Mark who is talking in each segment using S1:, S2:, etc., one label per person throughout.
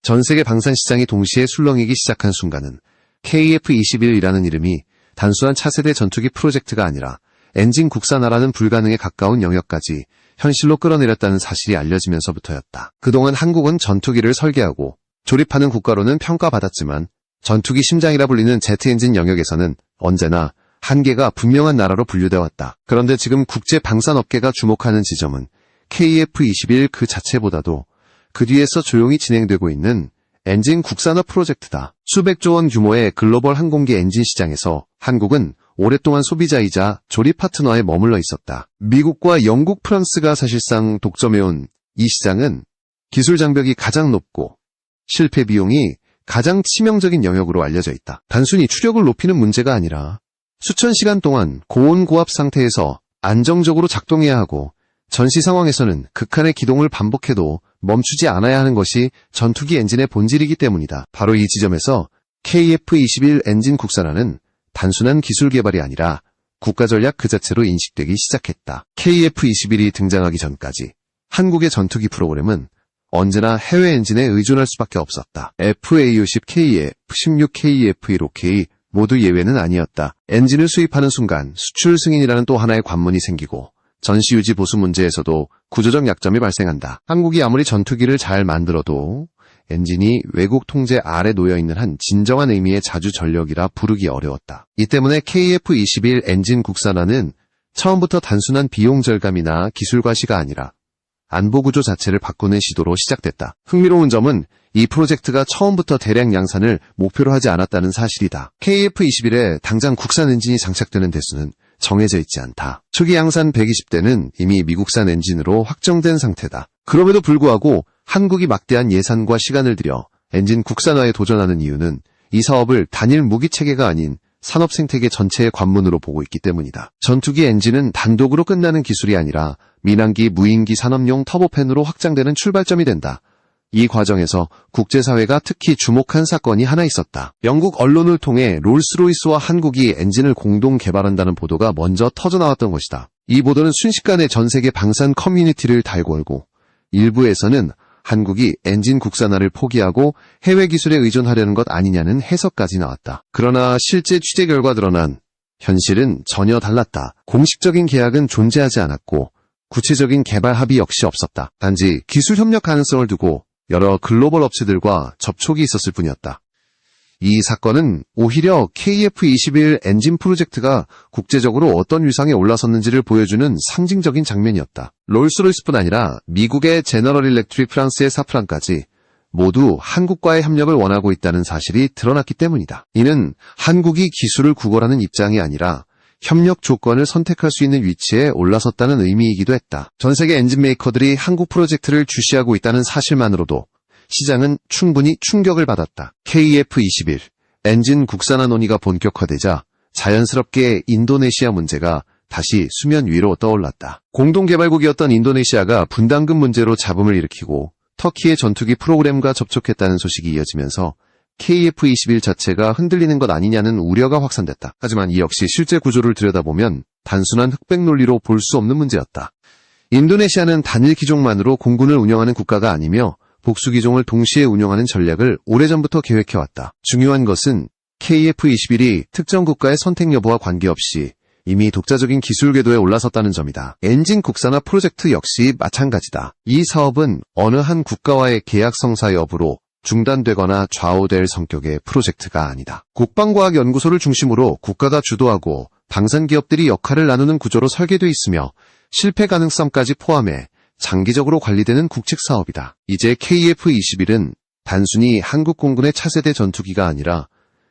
S1: 전 세계 방산 시장이 동시에 술렁이기 시작한 순간은 KF-21이라는 이름이 단순한 차세대 전투기 프로젝트가 아니라 엔진 국산화라는 불가능에 가까운 영역까지 현실로 끌어내렸다는 사실이 알려지면서부터였다. 그동안 한국은 전투기를 설계하고 조립하는 국가로는 평가받았지만 전투기 심장이라 불리는 제트 엔진 영역에서는 언제나 한계가 분명한 나라로 분류되어 왔다. 그런데 지금 국제 방산업계가 주목하는 지점은 KF-21 그 자체보다도 그 뒤에서 조용히 진행되고 있는 엔진 국산화 프로젝트다. 수백조 원 규모의 글로벌 항공기 엔진 시장에서 한국은 오랫동안 소비자이자 조립 파트너에 머물러 있었다. 미국과 영국, 프랑스가 사실상 독점해온 이 시장은 기술 장벽이 가장 높고 실패 비용이 가장 치명적인 영역으로 알려져 있다. 단순히 추력을 높이는 문제가 아니라 수천 시간 동안 고온 고압 상태에서 안정적으로 작동해야 하고 전시 상황에서는 극한의 기동을 반복해도 멈추지 않아야 하는 것이 전투기 엔진의 본질이기 때문이다. 바로 이 지점에서 KF-21 엔진 국산화는 단순한 기술 개발이 아니라 국가 전략 그 자체로 인식되기 시작했다. KF-21이 등장하기 전까지 한국의 전투기 프로그램은 언제나 해외 엔진에 의존할 수밖에 없었다. FA-50K, F-16K, F-15K 모두 예외는 아니었다. 엔진을 수입하는 순간 수출 승인이라는 또 하나의 관문이 생기고 전시 유지 보수 문제에서도 구조적 약점이 발생한다. 한국이 아무리 전투기를 잘 만들어도 엔진이 외국 통제 아래 놓여있는 한 진정한 의미의 자주 전력이라 부르기 어려웠다. 이 때문에 KF-21 엔진 국산화는 처음부터 단순한 비용 절감이나 기술 과시가 아니라 안보 구조 자체를 바꾸는 시도로 시작됐다. 흥미로운 점은 이 프로젝트가 처음부터 대량 양산을 목표로 하지 않았다는 사실이다. KF-21에 당장 국산 엔진이 장착되는 대수는 정해져 있지 않다. 초기 양산 120대는 이미 미국산 엔진으로 확정된 상태다. 그럼에도 불구하고 한국이 막대한 예산과 시간을 들여 엔진 국산화에 도전하는 이유는 이 사업을 단일 무기 체계가 아닌 산업 생태계 전체의 관문으로 보고 있기 때문이다. 전투기 엔진은 단독으로 끝나는 기술이 아니라 민항기, 무인기 산업용 터보팬으로 확장되는 출발점이 된다. 이 과정에서 국제사회가 특히 주목한 사건이 하나 있었다. 영국 언론을 통해 롤스로이스와 한국이 엔진을 공동 개발한다는 보도가 먼저 터져나왔던 것이다. 이 보도는 순식간에 전 세계 방산 커뮤니티를 달궈오고 일부에서는 한국이 엔진 국산화를 포기하고 해외 기술에 의존하려는 것 아니냐는 해석까지 나왔다. 그러나 실제 취재 결과 드러난 현실은 전혀 달랐다. 공식적인 계약은 존재하지 않았고 구체적인 개발 합의 역시 없었다. 단지 기술 협력 가능성을 두고 여러 글로벌 업체들과 접촉이 있었을 뿐이었다. 이 사건은 오히려 KF-21 엔진 프로젝트가 국제적으로 어떤 위상에 올라섰는지를 보여주는 상징적인 장면이었다. 롤스로이스뿐 아니라 미국의 제너럴 일렉트릭, 프랑스의 사프란까지 모두 한국과의 협력을 원하고 있다는 사실이 드러났기 때문이다. 이는 한국이 기술을 구걸하는 입장이 아니라 협력 조건을 선택할 수 있는 위치에 올라섰다는 의미이기도 했다. 전 세계 엔진 메이커들이 한국 프로젝트를 주시하고 있다는 사실만으로도 시장은 충분히 충격을 받았다. KF-21 엔진 국산화 논의가 본격화되자 자연스럽게 인도네시아 문제가 다시 수면 위로 떠올랐다. 공동개발국이었던 인도네시아가 분담금 문제로 잡음을 일으키고 터키의 전투기 프로그램과 접촉했다는 소식이 이어지면서 KF-21 자체가 흔들리는 것 아니냐는 우려가 확산됐다. 하지만 이 역시 실제 구조를 들여다보면 단순한 흑백 논리로 볼 수 없는 문제였다. 인도네시아는 단일 기종만으로 공군을 운영하는 국가가 아니며 복수 기종을 동시에 운영하는 전략을 오래전부터 계획해왔다. 중요한 것은 KF-21이 특정 국가의 선택 여부와 관계없이 이미 독자적인 기술 궤도에 올라섰다는 점이다. 엔진 국산화 프로젝트 역시 마찬가지다. 이 사업은 어느 한 국가와의 계약 성사 여부로 중단되거나 좌우될 성격의 프로젝트가 아니다. 국방과학연구소를 중심으로 국가가 주도하고 방산기업들이 역할을 나누는 구조로 설계되어 있으며 실패 가능성까지 포함해 장기적으로 관리되는 국책 사업이다. 이제 KF-21은 단순히 한국 공군의 차세대 전투기가 아니라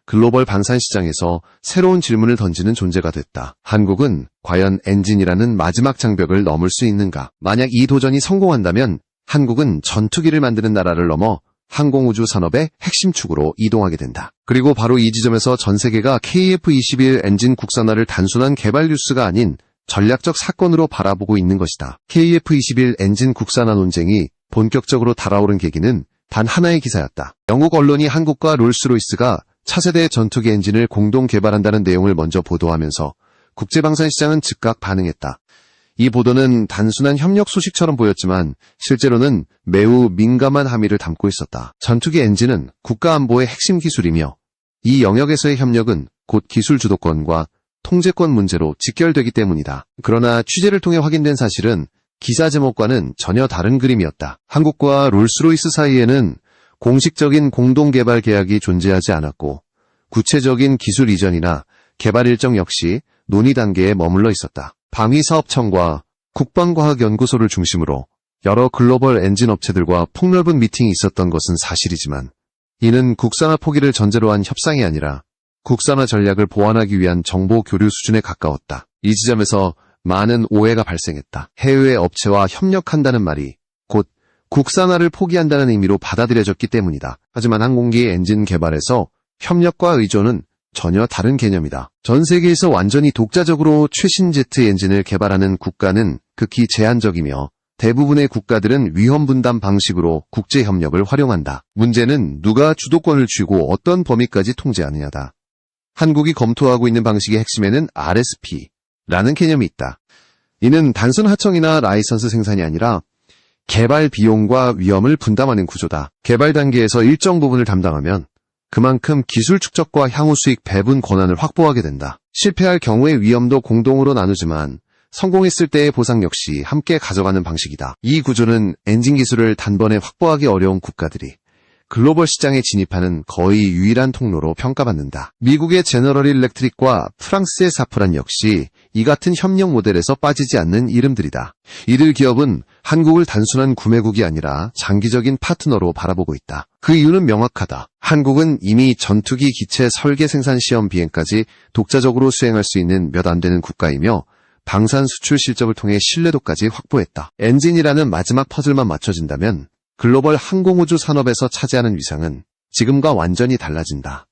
S1: 글로벌 방산 시장에서 새로운 질문을 던지는 존재가 됐다. 한국은 과연 엔진이라는 마지막 장벽을 넘을 수 있는가? 만약 이 도전이 성공한다면 한국은 전투기를 만드는 나라를 넘어 항공우주 산업의 핵심 축으로 이동하게 된다. 그리고 바로 이 지점에서 전 세계가 KF-21 엔진 국산화를 단순한 개발 뉴스가 아닌 전략적 사건으로 바라보고 있는 것이다. KF-21 엔진 국산화 논쟁이 본격적으로 달아오른 계기는 단 하나의 기사였다. 영국 언론이 한국과 롤스로이스가 차세대 전투기 엔진을 공동 개발한다는 내용을 먼저 보도하면서 국제방산 시장은 즉각 반응했다. 이 보도는 단순한 협력 소식처럼 보였지만 실제로는 매우 민감한 함의를 담고 있었다. 전투기 엔진은 국가 안보의 핵심 기술이며 이 영역에서의 협력은 곧 기술 주도권과 통제권 문제로 직결되기 때문이다. 그러나 취재를 통해 확인된 사실은 기사 제목과는 전혀 다른 그림이었다. 한국과 롤스로이스 사이에는 공식적인 공동개발 계약이 존재하지 않았고 구체적인 기술 이전이나 개발 일정 역시 논의 단계에 머물러 있었다. 방위사업청과 국방과학연구소를 중심으로 여러 글로벌 엔진 업체들과 폭넓은 미팅이 있었던 것은 사실이지만 이는 국산화 포기를 전제로 한 협상이 아니라 국산화 전략을 보완하기 위한 정보 교류 수준에 가까웠다. 이 지점에서 많은 오해가 발생했다. 해외 업체와 협력한다는 말이 곧 국산화를 포기한다는 의미로 받아들여졌기 때문이다. 하지만 항공기 엔진 개발에서 협력과 의존은 전혀 다른 개념이다. 전 세계에서 완전히 독자적으로 최신 제트 엔진을 개발하는 국가는 극히 제한적이며 대부분의 국가들은 위험 분담 방식으로 국제 협력을 활용한다. 문제는 누가 주도권을 쥐고 어떤 범위까지 통제하느냐다. 한국이 검토하고 있는 방식의 핵심에는 RSP라는 개념이 있다. 이는 단순 하청이나 라이선스 생산이 아니라 개발 비용과 위험을 분담하는 구조다. 개발 단계에서 일정 부분을 담당하면 그만큼 기술 축적과 향후 수익 배분 권한을 확보하게 된다. 실패할 경우의 위험도 공동으로 나누지만 성공했을 때의 보상 역시 함께 가져가는 방식이다. 이 구조는 엔진 기술을 단번에 확보하기 어려운 국가들이 글로벌 시장에 진입하는 거의 유일한 통로로 평가받는다. 미국의 제너럴 일렉트릭과 프랑스의 사프란 역시 이 같은 협력 모델에서 빠지지 않는 이름들이다. 이들 기업은 한국을 단순한 구매국이 아니라 장기적인 파트너로 바라보고 있다. 그 이유는 명확하다. 한국은 이미 전투기 기체 설계 생산 시험 비행까지 독자적으로 수행할 수 있는 몇 안 되는 국가이며 방산 수출 실적을 통해 신뢰도까지 확보했다. 엔진이라는 마지막 퍼즐만 맞춰진다면 글로벌 항공우주 산업에서 차지하는 위상은 지금과 완전히 달라진다.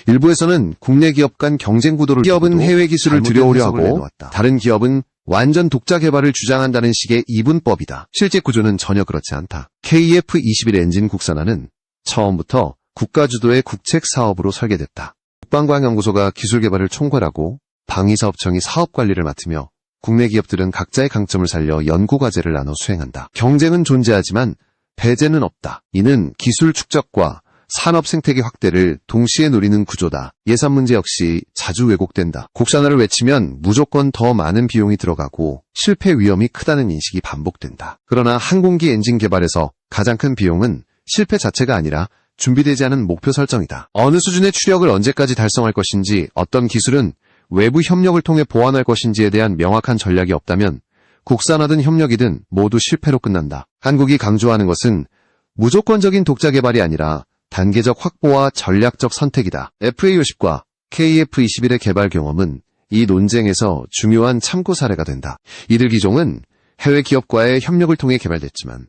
S1: 일부에서는 국내 기업 간 경쟁 구도를 기업은 해외 기술을 들여오려 하고 다른 기업은 완전 독자 개발을 주장한다는 식의 이분법이다. 실제 구조는 전혀 그렇지 않다. KF-21 엔진 국산화는 처음부터 국가 주도의 국책 사업으로 설계됐다. 국방과학연구소가 기술 개발을 총괄하고 방위사업청이 사업 관리를 맡으며 국내 기업들은 각자의 강점을 살려 연구과제를 나눠 수행한다. 경쟁은 존재하지만 배제는 없다. 이는 기술 축적과 산업 생태계 확대를 동시에 노리는 구조다. 예산 문제 역시 자주 왜곡된다. 국산화를 외치면 무조건 더 많은 비용이 들어가고 실패 위험이 크다는 인식이 반복된다. 그러나 항공기 엔진 개발에서 가장 큰 비용은 실패 자체가 아니라 준비되지 않은 목표 설정이다. 어느 수준의 추력을 언제까지 달성할 것인지, 어떤 기술은 외부 협력을 통해 보완할 것인지에 대한 명확한 전략이 없다면 국산화든 협력이든 모두 실패로 끝난다. 한국이 강조하는 것은 무조건적인 독자 개발이 아니라 단계적 확보와 전략적 선택이다. FA50과 KF-21의 개발 경험은 이 논쟁에서 중요한 참고 사례가 된다. 이들 기종은 해외 기업과의 협력을 통해 개발됐지만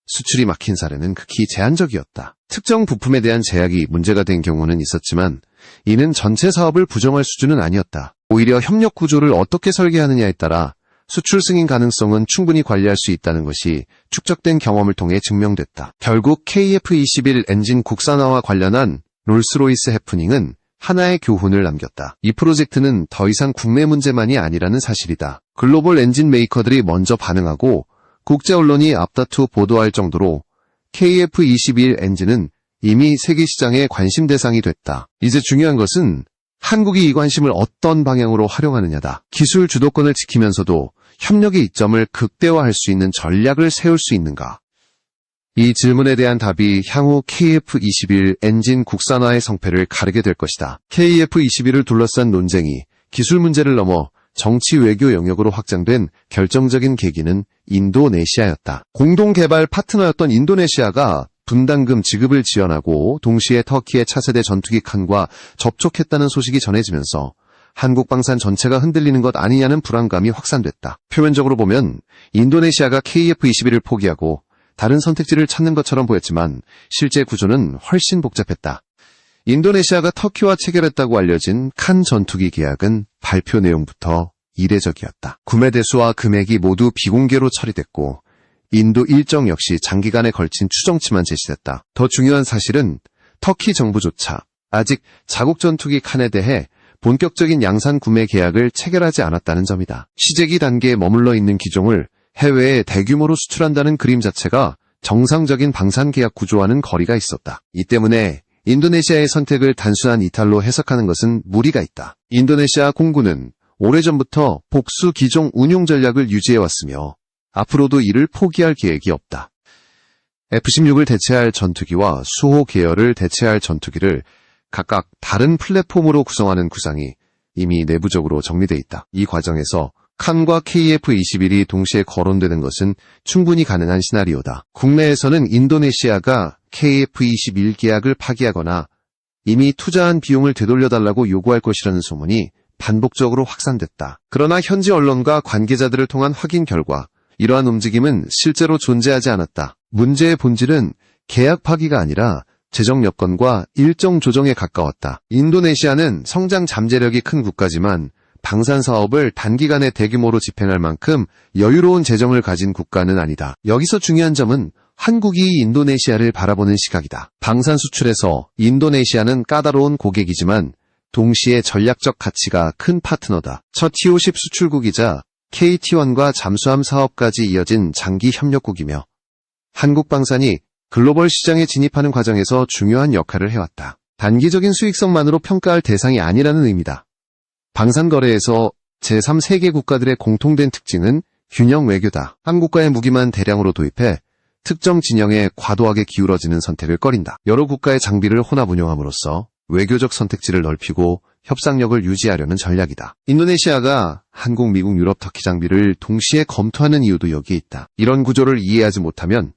S1: 수출이 막힌 사례는 극히 제한적이었다. 특정 부품에 대한 제약이 문제가 된 경우는 있었지만 이는 전체 사업을 부정할 수준은 아니었다. 오히려 협력 구조를 어떻게 설계하느냐에 따라 수출 승인 가능성은 충분히 관리할 수 있다는 것이 축적된 경험을 통해 증명됐다. 결국 KF-21 엔진 국산화와 관련한 롤스로이스 해프닝은 하나의 교훈을 남겼다. 이 프로젝트는 더 이상 국내 문제만이 아니라는 사실이다. 글로벌 엔진 메이커들이 먼저 반응하고 국제 언론이 앞다투어 보도할 정도로 KF-21 엔진은 이미 세계 시장의 관심 대상이 됐다. 이제 중요한 것은 한국이 이 관심을 어떤 방향으로 활용하느냐다. 기술 주도권을 지키면서도 협력의 이점을 극대화할 수 있는 전략을 세울 수 있는가? 이 질문에 대한 답이 향후 KF-21 엔진 국산화의 성패를 가르게 될 것이다. KF-21을 둘러싼 논쟁이 기술 문제를 넘어 정치 외교 영역으로 확장된 결정적인 계기는 인도네시아였다. 공동개발 파트너였던 인도네시아가 분담금 지급을 지연하고 동시에 터키의 차세대 전투기 칸과 접촉했다는 소식이 전해지면서 한국 방산 전체가 흔들리는 것 아니냐는 불안감이 확산됐다. 표면적으로 보면 인도네시아가 KF-21을 포기하고 다른 선택지를 찾는 것처럼 보였지만 실제 구조는 훨씬 복잡했다. 인도네시아가 터키와 체결했다고 알려진 칸 전투기 계약은 발표 내용부터 이례적이었다. 구매 대수와 금액이 모두 비공개로 처리됐고 인도 일정 역시 장기간에 걸친 추정치만 제시됐다. 더 중요한 사실은 터키 정부조차 아직 자국 전투기 칸에 대해 본격적인 양산 구매 계약을 체결하지 않았다는 점이다. 시제기 단계에 머물러 있는 기종을 해외에 대규모로 수출한다는 그림 자체가 정상적인 방산 계약 구조와는 거리가 있었다. 이 때문에 인도네시아의 선택을 단순한 이탈로 해석하는 것은 무리가 있다. 인도네시아 공군은 오래전부터 복수 기종 운용 전략을 유지해왔으며 앞으로도 이를 포기할 계획이 없다. F-16을 대체할 전투기와 수호 계열을 대체할 전투기를 각각 다른 플랫폼으로 구성하는 구상이 이미 내부적으로 정리돼 있다. 이 과정에서 칸과 KF-21이 동시에 거론되는 것은 충분히 가능한 시나리오다. 국내에서는 인도네시아가 KF-21 계약을 파기하거나 이미 투자한 비용을 되돌려달라고 요구할 것이라는 소문이 반복적으로 확산됐다. 그러나 현지 언론과 관계자들을 통한 확인 결과 이러한 움직임은 실제로 존재하지 않았다. 문제의 본질은 계약 파기가 아니라 재정 여건과 일정 조정에 가까웠다. 인도네시아는 성장 잠재력이 큰 국가지만 방산 사업을 단기간에 대규모로 집행할 만큼 여유로운 재정을 가진 국가는 아니다. 여기서 중요한 점은 한국이 인도네시아를 바라보는 시각이다. 방산 수출에서 인도네시아는 까다로운 고객이지만 동시에 전략적 가치가 큰 파트너다. 첫 T-50 수출국이자 KT-1과 잠수함 사업까지 이어진 장기 협력국이며 한국 방산이 글로벌 시장에 진입하는 과정에서 중요한 역할을 해왔다. 단기적인 수익성만으로 평가할 대상이 아니라는 의미다. 방산 거래에서 제3세계 국가들의 공통된 특징은 균형 외교다. 한국과의 무기만 대량으로 도입해 특정 진영에 과도하게 기울어지는 선택을 꺼린다. 여러 국가의 장비를 혼합 운용함으로써 외교적 선택지를 넓히고 협상력을 유지하려는 전략이다. 인도네시아가 한국, 미국, 유럽, 터키 장비를 동시에 검토하는 이유도 여기에 있다. 이런 구조를 이해하지 못하면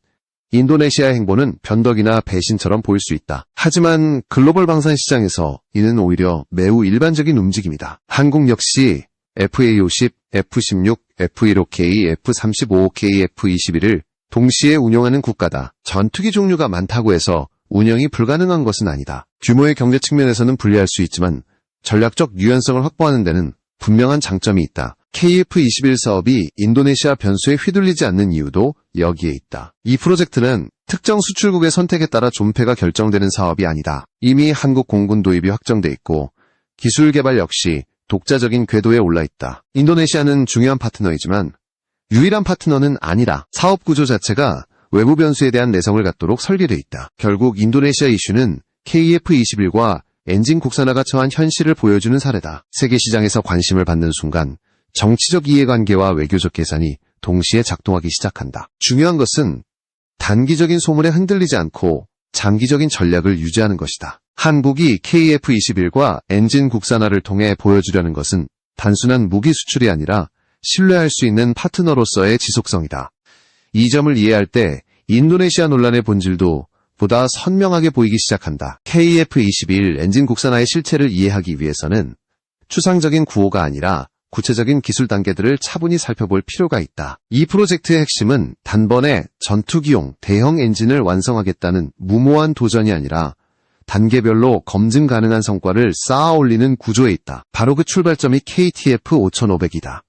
S1: 인도네시아의 행보는 변덕이나 배신처럼 보일 수 있다. 하지만 글로벌 방산 시장에서 이는 오히려 매우 일반적인 움직임이다. 한국 역시 FA-50, F-16, F-15K, F-35K, F-21을 동시에 운용하는 국가다. 전투기 종류가 많다고 해서 운영이 불가능한 것은 아니다. 규모의 경제 측면에서는 불리할 수 있지만 전략적 유연성을 확보하는 데는 분명한 장점이 있다. KF-21 사업이 인도네시아 변수에 휘둘리지 않는 이유도 여기에 있다. 이 프로젝트는 특정 수출국의 선택에 따라 존폐가 결정되는 사업이 아니다. 이미 한국 공군 도입이 확정돼 있고 기술 개발 역시 독자적인 궤도에 올라 있다. 인도네시아는 중요한 파트너이지만 유일한 파트너는 아니다. 사업 구조 자체가 외부 변수에 대한 내성을 갖도록 설계돼 있다. 결국 인도네시아 이슈는 KF-21과 엔진 국산화가 처한 현실을 보여주는 사례다. 세계 시장에서 관심을 받는 순간 정치적 이해관계와 외교적 계산이 동시에 작동하기 시작한다. 중요한 것은 단기적인 소문에 흔들리지 않고 장기적인 전략을 유지하는 것이다. 한국이 KF-21과 엔진 국산화를 통해 보여주려는 것은 단순한 무기 수출이 아니라 신뢰할 수 있는 파트너로서의 지속성이다. 이 점을 이해할 때 인도네시아 논란의 본질도 보다 선명하게 보이기 시작한다. KF-21 엔진 국산화의 실체를 이해하기 위해서는 추상적인 구호가 아니라 구체적인 기술 단계들을 차분히 살펴볼 필요가 있다. 이 프로젝트의 핵심은 단번에 전투기용 대형 엔진을 완성하겠다는 무모한 도전이 아니라 단계별로 검증 가능한 성과를 쌓아 올리는 구조에 있다. 바로 그 출발점이 KTF-5500이다.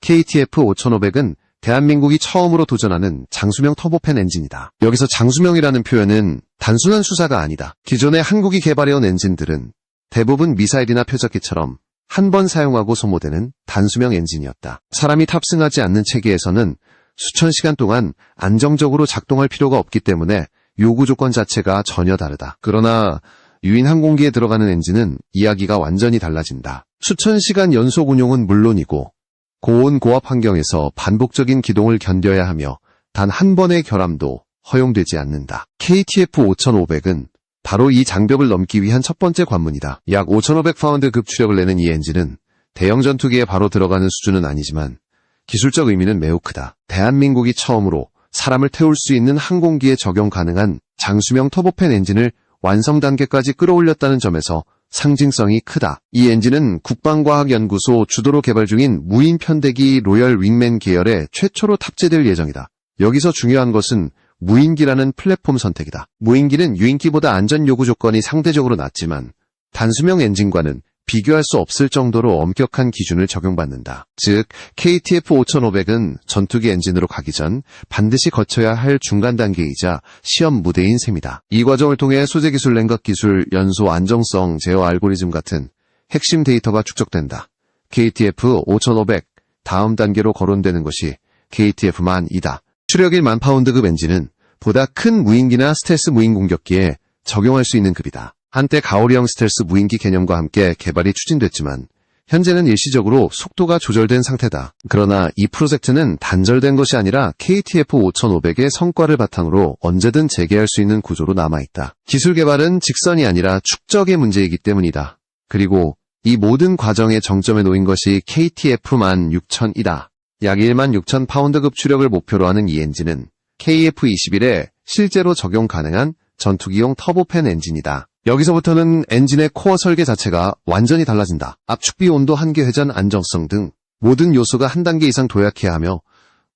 S1: KTF-5500은 대한민국이 처음으로 도전하는 장수명 터보팬 엔진이다. 여기서 장수명이라는 표현은 단순한 수사가 아니다. 기존에 한국이 개발해온 엔진들은 대부분 미사일이나 표적기처럼 한 번 사용하고 소모되는 단수명 엔진이었다. 사람이 탑승하지 않는 체계에서는 수천 시간 동안 안정적으로 작동할 필요가 없기 때문에 요구 조건 자체가 전혀 다르다. 그러나 유인 항공기에 들어가는 엔진은 이야기가 완전히 달라진다. 수천 시간 연속 운용은 물론이고 고온 고압 환경에서 반복적인 기동을 견뎌야 하며 단 한 번의 결함도 허용되지 않는다. KTF-5500은 바로 이 장벽을 넘기 위한 첫 번째 관문이다. 약 5,500파운드급 추력을 내는 이 엔진은 대형 전투기에 바로 들어가는 수준은 아니지만 기술적 의미는 매우 크다. 대한민국이 처음으로 사람을 태울 수 있는 항공기에 적용 가능한 장수명 터보팬 엔진을 완성 단계까지 끌어올렸다는 점에서 상징성이 크다. 이 엔진은 국방과학연구소 주도로 개발 중인 무인 편대기 로열 윙맨 계열에 최초로 탑재될 예정이다. 여기서 중요한 것은 무인기라는 플랫폼 선택이다. 무인기는 유인기보다 안전 요구 조건이 상대적으로 낮지만 단수명 엔진과는 비교할 수 없을 정도로 엄격한 기준을 적용받는다. 즉, KTF-5500은 전투기 엔진으로 가기 전 반드시 거쳐야 할 중간 단계이자 시험 무대인 셈이다. 이 과정을 통해 소재 기술, 냉각 기술, 연소 안정성, 제어 알고리즘 같은 핵심 데이터가 축적된다. KTF 5500, 다음 단계로 거론되는 것이 KTF-1이다. 추력 1만 파운드급 엔진은 보다 큰 무인기나 스텔스 무인 공격기에 적용할 수 있는 급이다. 한때 가오리형 스텔스 무인기 개념과 함께 개발이 추진됐지만 현재는 일시적으로 속도가 조절된 상태다. 그러나 이 프로젝트는 단절된 것이 아니라 KTF 5500의 성과를 바탕으로 언제든 재개할 수 있는 구조로 남아있다. 기술 개발은 직선이 아니라 축적의 문제이기 때문이다. 그리고 이 모든 과정의 정점에 놓인 것이 KTF-16000이다. 약 1만 6천 파운드급 추력을 목표로 하는 이 엔진은 KF-21에 실제로 적용 가능한 전투기용 터보팬 엔진이다. 여기서부터는 엔진의 코어 설계 자체가 완전히 달라진다. 압축비, 온도, 한계 회전, 안정성 등 모든 요소가 한 단계 이상 도약해야 하며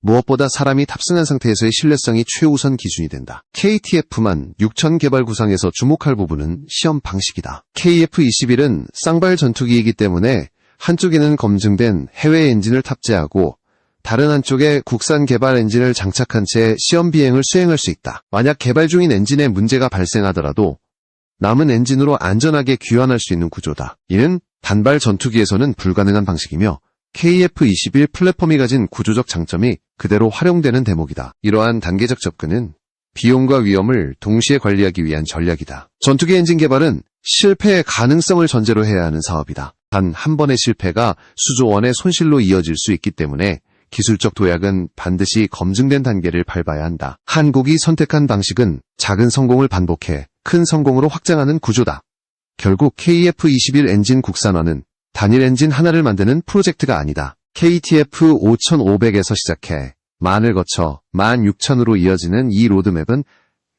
S1: 무엇보다 사람이 탑승한 상태에서의 신뢰성이 최우선 기준이 된다. KTF-16000 개발 구상에서 주목할 부분은 시험 방식이다. KF-21은 쌍발 전투기이기 때문에 한쪽에는 검증된 해외 엔진을 탑재하고 다른 한쪽에 국산 개발 엔진을 장착한 채 시험 비행을 수행할 수 있다. 만약 개발 중인 엔진에 문제가 발생하더라도 남은 엔진으로 안전하게 귀환할 수 있는 구조다. 이는 단발 전투기에서는 불가능한 방식이며 KF-21 플랫폼이 가진 구조적 장점이 그대로 활용되는 대목이다. 이러한 단계적 접근은 비용과 위험을 동시에 관리하기 위한 전략이다. 전투기 엔진 개발은 실패의 가능성을 전제로 해야 하는 사업이다. 단 한 번의 실패가 수조 원의 손실로 이어질 수 있기 때문에 기술적 도약은 반드시 검증된 단계를 밟아야 한다. 한국이 선택한 방식은 작은 성공을 반복해 큰 성공으로 확장하는 구조다. 결국 KF-21 엔진 국산화는 단일 엔진 하나를 만드는 프로젝트가 아니다. KTF 5500에서 시작해 만을 거쳐 16000으로 이어지는 이 로드맵은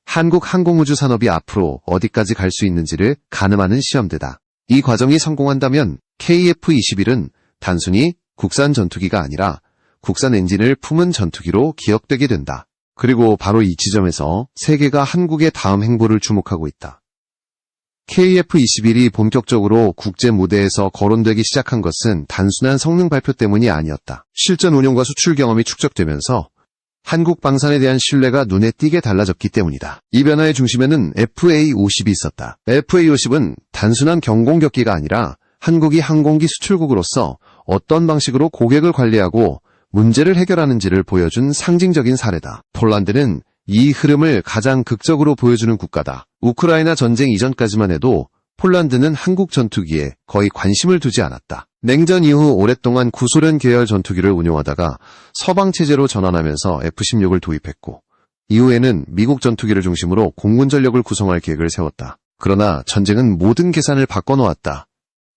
S1: 한국 항공우주 산업이 앞으로 어디까지 갈 수 있는지를 가늠하는 시험대다. 이 과정이 성공한다면 KF-21은 단순히 국산 전투기가 아니라 국산 엔진을 품은 전투기로 기억되게 된다. 그리고 바로 이 지점에서 세계가 한국의 다음 행보를 주목하고 있다. KF-21이 본격적으로 국제 무대에서 거론되기 시작한 것은 단순한 성능 발표 때문이 아니었다. 실전 운용과 수출 경험이 축적되면서 한국 방산에 대한 신뢰가 눈에 띄게 달라졌기 때문이다. 이 변화의 중심에는 FA-50이 있었다. FA-50은 단순한 경공격기가 아니라 한국이 항공기 수출국으로서 어떤 방식으로 고객을 관리하고 문제를 해결하는지를 보여준 상징적인 사례다. 폴란드는 이 흐름을 가장 극적으로 보여주는 국가다. 우크라이나 전쟁 이전까지만 해도 폴란드는 한국 전투기에 거의 관심을 두지 않았다. 냉전 이후 오랫동안 구소련 계열 전투기를 운용하다가 서방 체제로 전환하면서 F-16을 도입했고 이후에는 미국 전투기를 중심으로 공군 전력을 구성할 계획을 세웠다. 그러나 전쟁은 모든 계산을 바꿔놓았다.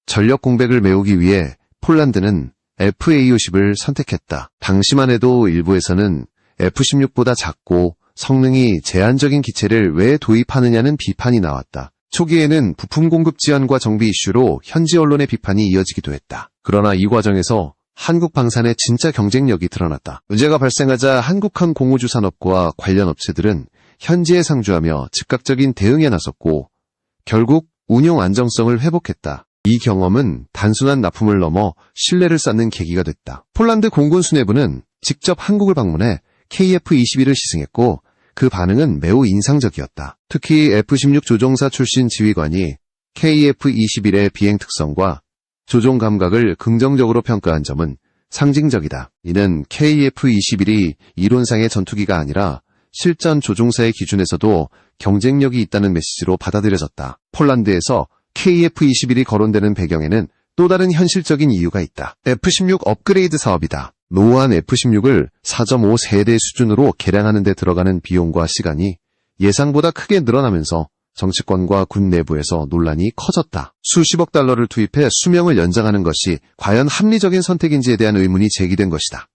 S1: 전력 공백을 메우기 위해 폴란드는 FA-50을 선택했다. 당시만 해도 일부에서는 F-16보다 작고 성능이 제한적인 기체를 왜 도입하느냐는 비판이 나왔다. 초기에는 부품 공급 지연과 정비 이슈로 현지 언론의 비판이 이어지기도 했다. 그러나 이 과정에서 한국 방산의 진짜 경쟁력이 드러났다. 문제가 발생하자 한국항공우주 산업과 관련 업체들은 현지에 상주하며 즉각적인 대응에 나섰고 결국 운용 안정성을 회복했다. 이 경험은 단순한 납품을 넘어 신뢰를 쌓는 계기가 됐다. 폴란드 공군 수뇌부는 직접 한국을 방문해 KF-21을 시승했고 그 반응은 매우 인상적이었다. 특히 F-16 조종사 출신 지휘관이 KF-21의 비행 특성과 조종 감각을 긍정적으로 평가한 점은 상징적이다. 이는 KF-21이 이론상의 전투기가 아니라 실전 조종사의 기준에서도 경쟁력이 있다는 메시지로 받아들여졌다. 폴란드에서 KF-21이 거론되는 배경에는 또 다른 현실적인 이유가 있다. F-16 업그레이드 사업이다. 노후한 F-16을 4.5 세대 수준으로 개량하는 데 들어가는 비용과 시간이 예상보다 크게 늘어나면서 정치권과 군 내부에서 논란이 커졌다. 수십억 달러를 투입해 수명을 연장하는 것이 과연 합리적인 선택인지에 대한 의문이 제기된 것이다.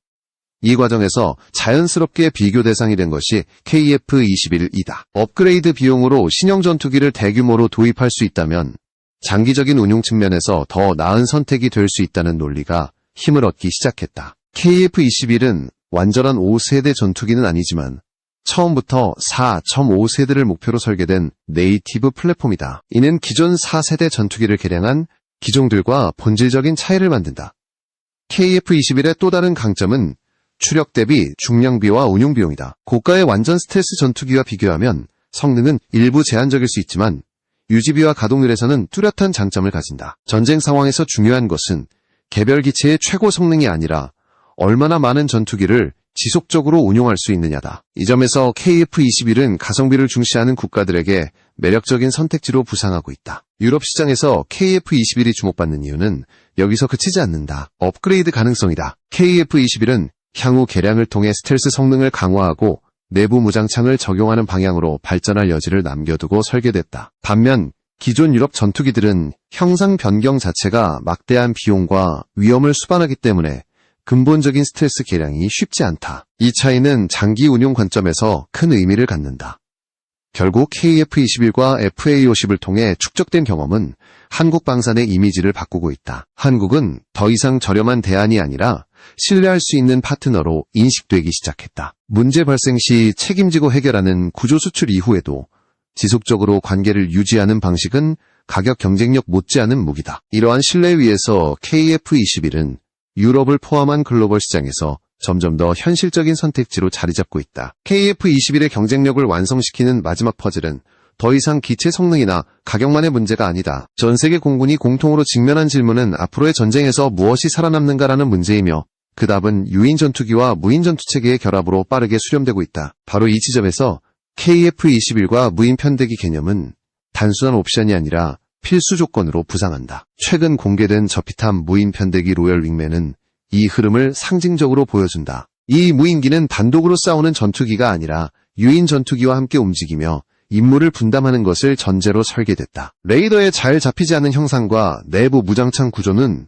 S1: 이 과정에서 자연스럽게 비교 대상이 된 것이 KF-21이다. 업그레이드 비용으로 신형 전투기를 대규모로 도입할 수 있다면 장기적인 운용 측면에서 더 나은 선택이 될 수 있다는 논리가 힘을 얻기 시작했다. KF-21은 완전한 5세대 전투기는 아니지만 처음부터 4.5세대를 목표로 설계된 네이티브 플랫폼이다. 이는 기존 4세대 전투기를 개량한 기종들과 본질적인 차이를 만든다. KF-21의 또 다른 강점은 추력 대비 중량비와 운용 비용이다. 고가의 완전 스텔스 전투기와 비교하면 성능은 일부 제한적일 수 있지만 유지비와 가동률에서는 뚜렷한 장점을 가진다. 전쟁 상황에서 중요한 것은 개별 기체의 최고 성능이 아니라 얼마나 많은 전투기를 지속적으로 운용할 수 있느냐다. 이 점에서 KF-21은 가성비를 중시하는 국가들에게 매력적인 선택지로 부상하고 있다. 유럽 시장에서 KF-21이 주목받는 이유는 여기서 그치지 않는다. 업그레이드 가능성이다. KF-21은 향후 개량을 통해 스텔스 성능을 강화하고 내부 무장창을 적용하는 방향으로 발전할 여지를 남겨두고 설계됐다. 반면 기존 유럽 전투기들은 형상 변경 자체가 막대한 비용과 위험을 수반하기 때문에 근본적인 스텔스 개량이 쉽지 않다. 이 차이는 장기 운용 관점에서 큰 의미를 갖는다. 결국 KF-21과 FA-50을 통해 축적된 경험은 한국 방산의 이미지를 바꾸고 있다. 한국은 더 이상 저렴한 대안이 아니라 신뢰할 수 있는 파트너로 인식되기 시작했다. 문제 발생 시 책임지고 해결하는 구조 수출 이후에도 지속적으로 관계를 유지하는 방식은 가격 경쟁력 못지않은 무기다. 이러한 신뢰 위에서 KF-21은 유럽을 포함한 글로벌 시장에서 점점 더 현실적인 선택지로 자리 잡고 있다. KF-21의 경쟁력을 완성시키는 마지막 퍼즐은 더 이상 기체 성능이나 가격만의 문제가 아니다. 전 세계 공군이 공통으로 직면한 질문은 앞으로의 전쟁에서 무엇이 살아남는가라는 문제이며 그 답은 유인 전투기와 무인 전투체계의 결합으로 빠르게 수렴되고 있다. 바로 이 지점에서 KF-21과 무인 편대기 개념은 단순한 옵션이 아니라 필수 조건으로 부상한다. 최근 공개된 저피탐 무인 편대기 로열 윙맨은 이 흐름을 상징적으로 보여준다. 이 무인기는 단독으로 싸우는 전투기가 아니라 유인 전투기와 함께 움직이며 임무를 분담하는 것을 전제로 설계됐다. 레이더에 잘 잡히지 않은 형상과 내부 무장창 구조는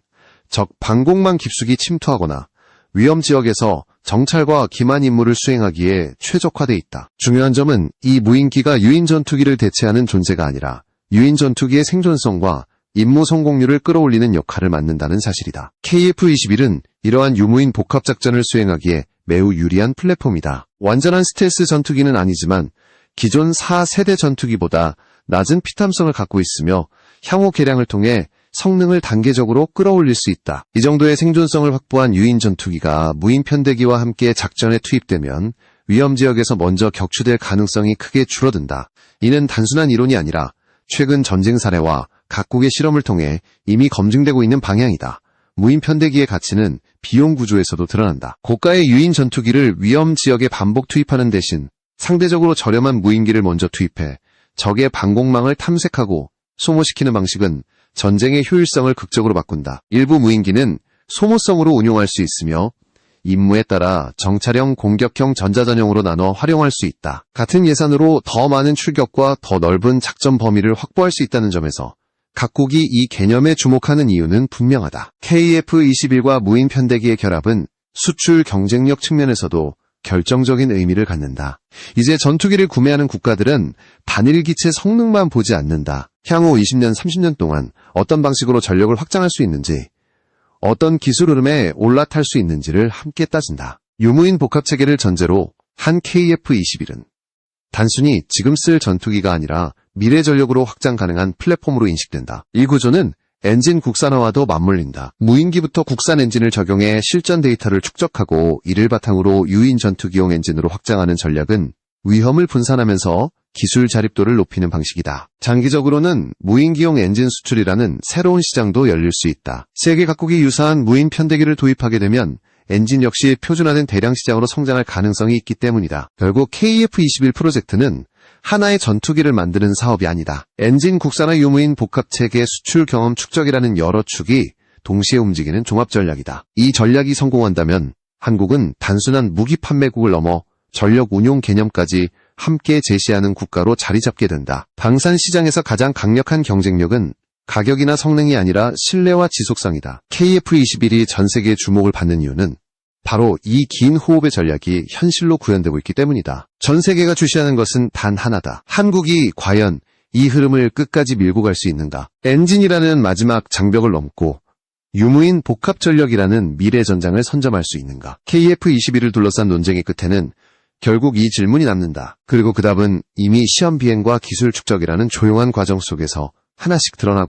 S1: 적 방공망 깊숙이 침투하거나 위험 지역에서 정찰과 기만 임무를 수행하기에 최적화돼 있다. 중요한 점은 이 무인기가 유인 전투기를 대체하는 존재가 아니라 유인 전투기의 생존성과 임무 성공률을 끌어올리는 역할을 맡는다는 사실이다. KF-21은 이러한 유무인 복합작전을 수행하기에 매우 유리한 플랫폼이다. 완전한 스텔스 전투기는 아니지만 기존 4세대 전투기보다 낮은 피탐성을 갖고 있으며 향후 개량을 통해 성능을 단계적으로 끌어올릴 수 있다. 이 정도의 생존성을 확보한 유인 전투기가 무인 편대기와 함께 작전에 투입되면 위험 지역에서 먼저 격추될 가능성이 크게 줄어든다. 이는 단순한 이론이 아니라 최근 전쟁 사례와 각국의 실험을 통해 이미 검증되고 있는 방향이다. 무인 편대기의 가치는 비용 구조에서도 드러난다. 고가의 유인 전투기를 위험 지역에 반복 투입하는 대신 상대적으로 저렴한 무인기를 먼저 투입해 적의 방공망을 탐색하고 소모시키는 방식은 전쟁의 효율성을 극적으로 바꾼다. 일부 무인기는 소모성으로 운용할 수 있으며 임무에 따라 정찰형, 공격형, 전자전형으로 나눠 활용할 수 있다. 같은 예산으로 더 많은 출격과 더 넓은 작전 범위를 확보할 수 있다는 점에서 각국이 이 개념에 주목하는 이유는 분명하다. KF-21과 무인 편대기의 결합은 수출 경쟁력 측면에서도 결정적인 의미를 갖는다. 이제 전투기를 구매하는 국가들은 단일 기체 성능만 보지 않는다. 향후 20년, 30년 동안 어떤 방식으로 전력을 확장할 수 있는지, 어떤 기술 흐름에 올라탈 수 있는지를 함께 따진다. 유무인 복합체계를 전제로 한 KF-21은 단순히 지금 쓸 전투기가 아니라 미래 전력으로 확장 가능한 플랫폼으로 인식된다. 이 구조는 엔진 국산화와도 맞물린다. 무인기부터 국산 엔진을 적용해 실전 데이터를 축적하고 이를 바탕으로 유인 전투기용 엔진으로 확장하는 전략은 위험을 분산하면서 기술 자립도를 높이는 방식이다. 장기적으로는 무인기용 엔진 수출이라는 새로운 시장도 열릴 수 있다. 세계 각국이 유사한 무인 편대기를 도입하게 되면 엔진 역시 표준화된 대량 시장으로 성장할 가능성이 있기 때문이다. 결국 KF-21 프로젝트는 하나의 전투기를 만드는 사업이 아니다. 엔진 국산화 유무인 복합체계 수출 경험 축적이라는 여러 축이 동시에 움직이는 종합 전략이다. 이 전략이 성공한다면 한국은 단순한 무기 판매국을 넘어 전력 운용 개념까지 함께 제시하는 국가로 자리 잡게 된다. 방산 시장에서 가장 강력한 경쟁력은 가격이나 성능이 아니라 신뢰와 지속성이다. KF-21이 전 세계의 주목을 받는 이유는 바로 이 긴 호흡의 전략이 현실로 구현되고 있기 때문이다. 전 세계가 주시하는 것은 단 하나다. 한국이 과연 이 흐름을 끝까지 밀고 갈 수 있는가? 엔진이라는 마지막 장벽을 넘고 유무인 복합 전력이라는 미래 전장을 선점할 수 있는가? KF-21을 둘러싼 논쟁의 끝에는 결국 이 질문이 남는다. 그리고 그 답은 이미 시험 비행과 기술 축적이라는 조용한 과정 속에서 하나씩 드러나고